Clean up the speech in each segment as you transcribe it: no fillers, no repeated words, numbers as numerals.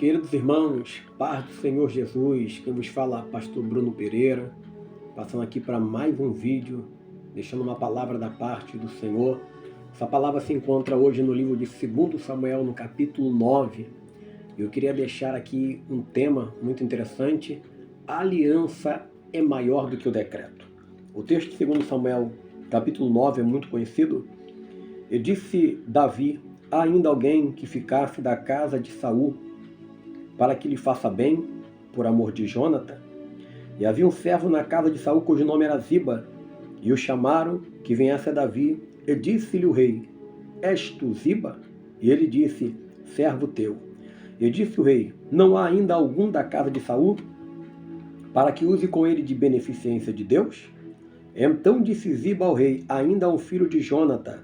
Queridos irmãos, paz do Senhor Jesus, quem vos fala, pastor Bruno Pereira, passando aqui para mais um vídeo, deixando uma palavra da parte do Senhor. Essa palavra se encontra hoje no livro de 2 Samuel, no capítulo 9. Eu queria deixar aqui um tema muito interessante: a aliança é maior do que o decreto. O texto de 2 Samuel, capítulo 9, é muito conhecido. E disse Davi: há ainda alguém que ficasse da casa de Saul, para que lhe faça bem, por amor de Jônatan? E havia um servo na casa de Saul, cujo nome era Ziba, e o chamaram que viesse a Davi, e disse-lhe o rei: és tu Ziba? E ele disse: servo teu. E disse o rei: não há ainda algum da casa de Saul, para que use com ele de beneficência de Deus? Então disse Ziba ao rei: ainda há um filho de Jônatan,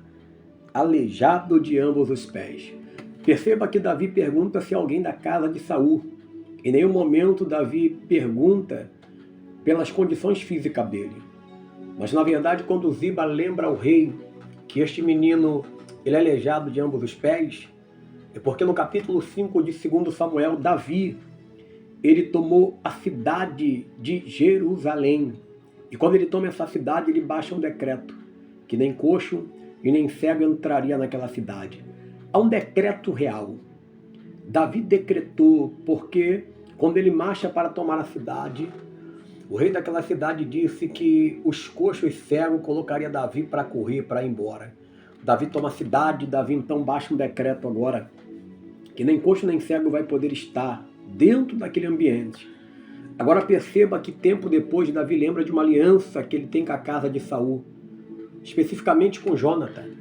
aleijado de ambos os pés. Perceba que Davi pergunta se alguém da casa de Saul. Em nenhum momento Davi pergunta pelas condições físicas dele. Mas na verdade, quando Ziba lembra ao rei que este menino ele é aleijado de ambos os pés, é porque no capítulo 5 de 2 Samuel, Davi ele tomou a cidade de Jerusalém. E quando ele toma essa cidade, ele baixa um decreto que nem coxo e nem cego entraria naquela cidade. Há um decreto real. Davi decretou, porque quando ele marcha para tomar a cidade, o rei daquela cidade disse que os coxos cegos colocaria Davi para correr, para ir embora. Davi toma a cidade, Davi então baixa um decreto agora, que nem coxo nem cego vai poder estar dentro daquele ambiente. Agora perceba que tempo depois Davi lembra de uma aliança que ele tem com a casa de Saul, especificamente com Jônatan.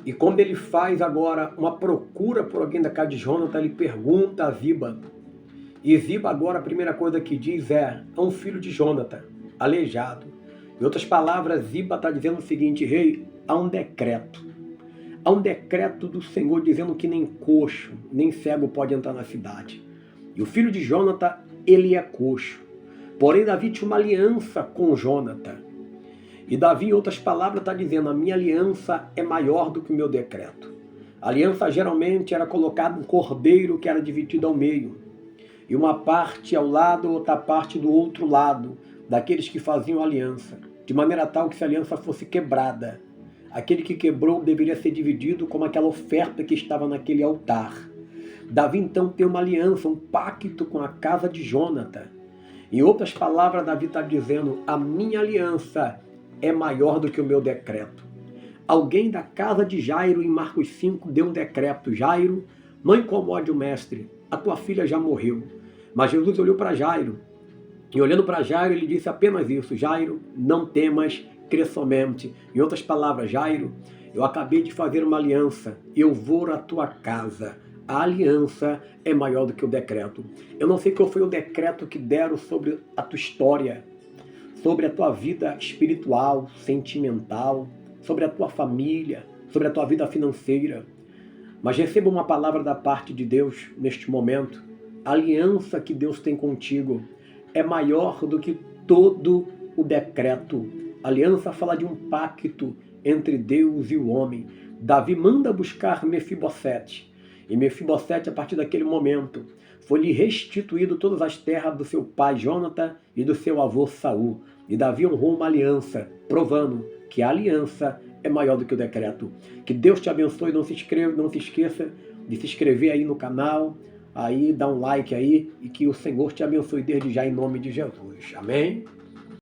E quando ele faz agora uma procura por alguém da casa de Jônatan, ele pergunta a Ziba. E Ziba agora a primeira coisa que diz é: há um filho de Jônatan, aleijado. Em outras palavras, Ziba está dizendo o seguinte: rei, há um decreto. Há um decreto do Senhor dizendo que nem coxo, nem cego pode entrar na cidade. E o filho de Jônatan, ele é coxo. Porém, Davi tinha uma aliança com Jônatan. E Davi, em outras palavras, está dizendo: a minha aliança é maior do que o meu decreto. A aliança geralmente era colocada um cordeiro que era dividido ao meio. E uma parte ao lado, outra parte do outro lado, daqueles que faziam aliança. De maneira tal que se a aliança fosse quebrada, aquele que quebrou deveria ser dividido como aquela oferta que estava naquele altar. Davi então tem uma aliança, um pacto com a casa de Jônatan. Em outras palavras, Davi está dizendo: a minha aliança é maior do que o meu decreto. Alguém da casa de Jairo, em Marcos 5, deu um decreto: Jairo, não incomode o mestre, a tua filha já morreu. Mas Jesus olhou para Jairo, e olhando para Jairo, ele disse apenas isso: Jairo, não temas, crê somente. Em outras palavras, Jairo, eu acabei de fazer uma aliança, eu vou à tua casa. A aliança é maior do que o decreto. Eu não sei qual foi o decreto que deram sobre a tua história, sobre a tua vida espiritual, sentimental, sobre a tua família, sobre a tua vida financeira. Mas receba uma palavra da parte de Deus neste momento. A aliança que Deus tem contigo é maior do que todo o decreto. A aliança fala de um pacto entre Deus e o homem. Davi manda buscar Mefibosete. E Mefibosete, a partir daquele momento, foi-lhe restituído todas as terras do seu pai Jônatan e do seu avô Saul. E Davi honrou uma aliança, provando que a aliança é maior do que o decreto. Que Deus te abençoe. Não se esqueça de se inscrever aí no canal, aí dá um like aí, e que o Senhor te abençoe desde já em nome de Jesus. Amém?